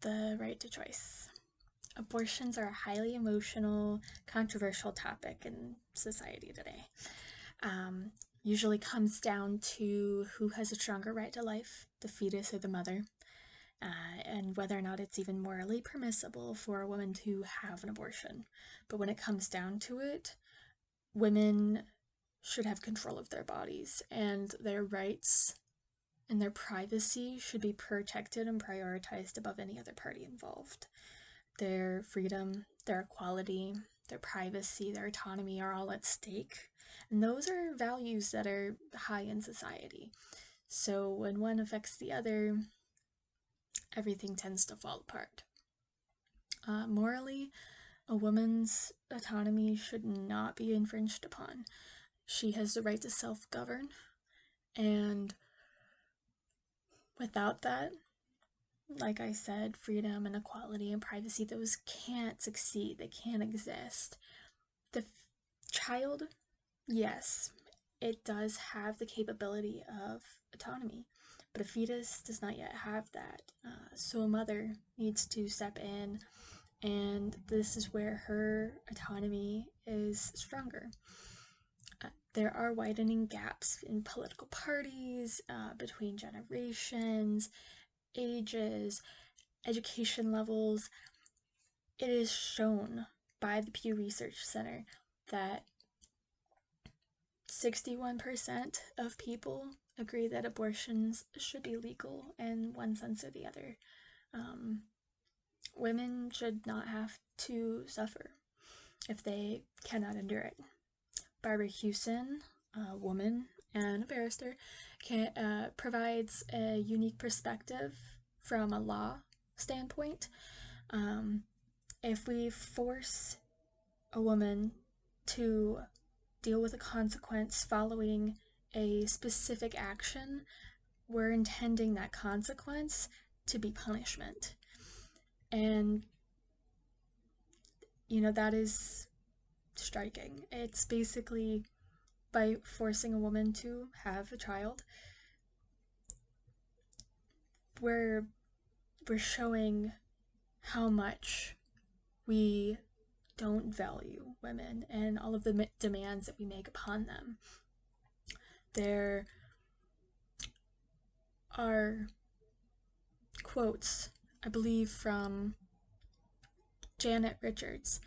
the right to choice. Abortions are a highly emotional, controversial topic in society today. Um, Usually comes down to who has a stronger right to life, the fetus or the mother, and whether or not it's even morally permissible for a woman to have an abortion. But when it comes down to it, women should have control of their bodies, and their rights and their privacy should be protected and prioritized above any other party involved. Their freedom, their equality, their privacy, their autonomy are all at stake. And those are values that are high in society. So when one affects the other, everything tends to fall apart. Morally, a woman's autonomy should not be infringed upon. She has the right to self govern, and without that, like I said, freedom and equality and privacy, those can't succeed, they can't exist. The child, yes, it does have the capability of autonomy, but a fetus does not yet have that. So a mother needs to step in, and this is where her autonomy is stronger. There are widening gaps in political parties, between generations, ages, education levels. It is shown by the Pew Research Center that 61% of people agree that abortions should be legal in one sense or the other. Um, Women should not have to suffer if they cannot endure it. Barbara Hewson, a woman and a barrister, provides a unique perspective from a law standpoint. If we force a woman to deal with a consequence following a specific action, we're intending that consequence to be punishment. And, that is striking. It's basically by forcing a woman to have a child, we're showing how much we don't value women and all of the demands that we make upon them. There are quotes, I believe, from Janet Richards.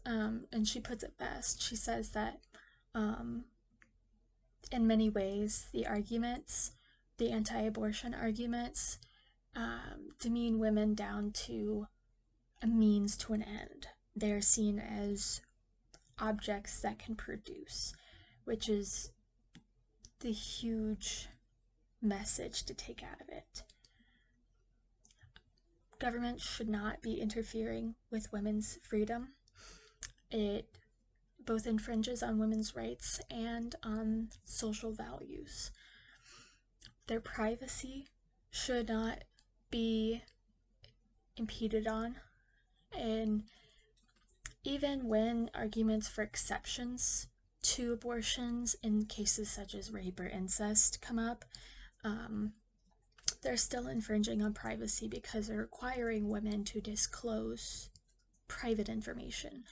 And she puts it best. She says that, in many ways, the anti-abortion arguments, demean women down to a means to an end. They're seen as objects that can produce, which is the huge message to take out of it. Government should not be interfering with women's freedom. It both infringes on women's rights and on social values. Their privacy should not be impeded on, and even when arguments for exceptions to abortions in cases such as rape or incest come up, they're still infringing on privacy because they're requiring women to disclose private information.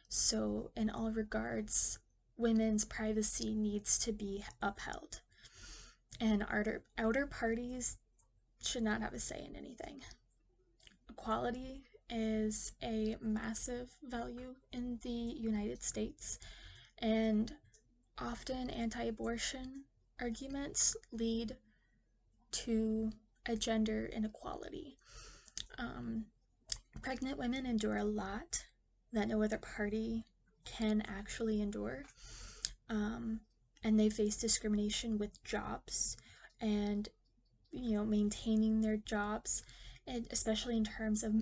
So, in all regards, women's privacy needs to be upheld. And outer parties should not have a say in anything. Equality is a massive value in the United States, and often anti-abortion arguments lead to a gender inequality. Pregnant women endure a lot that no other party can actually endure, and they face discrimination with jobs and maintaining their jobs, and especially in terms of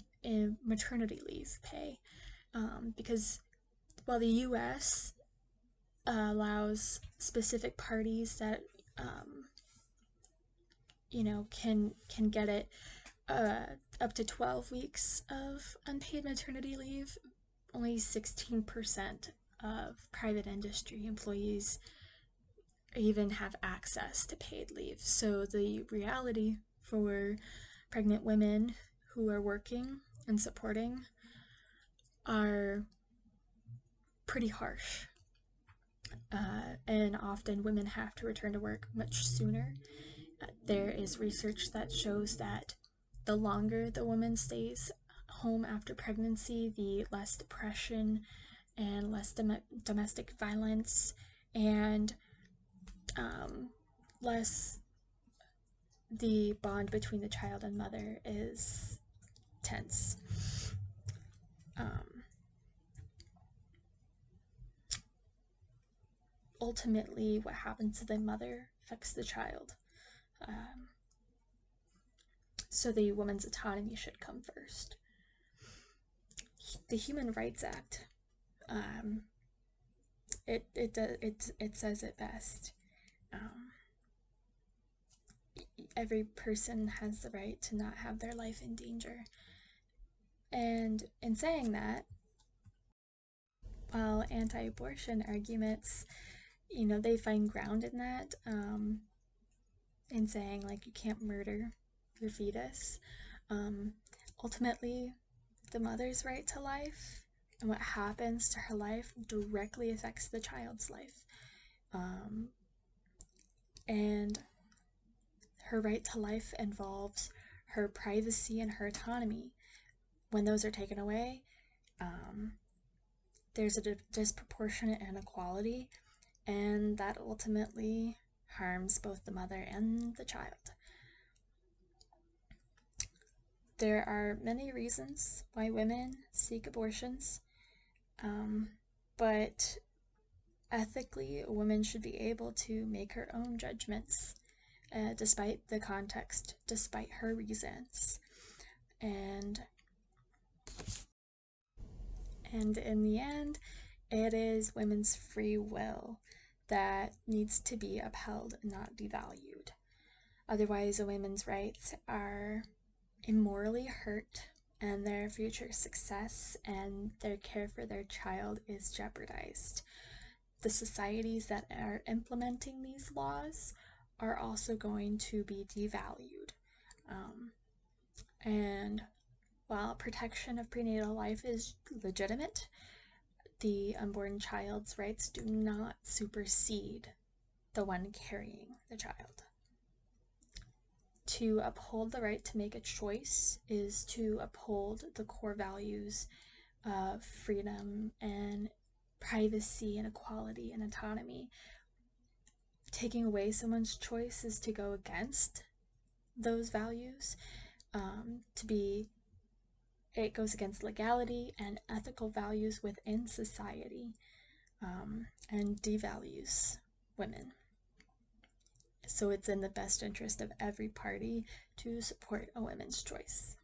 maternity leave pay, because while the U.S. allows specific parties that can get it up to 12 weeks of unpaid maternity leave, only 16% of private industry employees even have access to paid leave. So the reality for pregnant women who are working and supporting are pretty harsh. And often women have to return to work much sooner. There is research that shows that the longer the woman stays home after pregnancy, the less depression and less domestic violence and less the bond between the child and mother is tense. Ultimately, what happens to the mother affects the child. So the woman's autonomy should come first. The Human Rights Act, it says it best. Every person has the right to not have their life in danger. And in saying that, while anti-abortion arguments, they find ground in that, in saying like you can't murder your fetus, ultimately the mother's right to life and what happens to her life directly affects the child's life. And her right to life involves her privacy and her autonomy. When those are taken away, there's a disproportionate inequality, and that ultimately harms both the mother and the child. There are many reasons why women seek abortions, but ethically, a woman should be able to make her own judgments, despite the context, despite her reasons. And in the end, it is women's free will that needs to be upheld, not devalued. Otherwise, a women's rights are immorally hurt, and their future success and their care for their child is jeopardized. The societies that are implementing these laws are also going to be devalued. And while protection of prenatal life is legitimate, the unborn child's rights do not supersede the one carrying the child. To uphold the right to make a choice is to uphold the core values of freedom and privacy and equality and autonomy. Taking away someone's choice is to go against those values. It goes against legality and ethical values within society, and devalues women. So it's in the best interest of every party to support a woman's choice.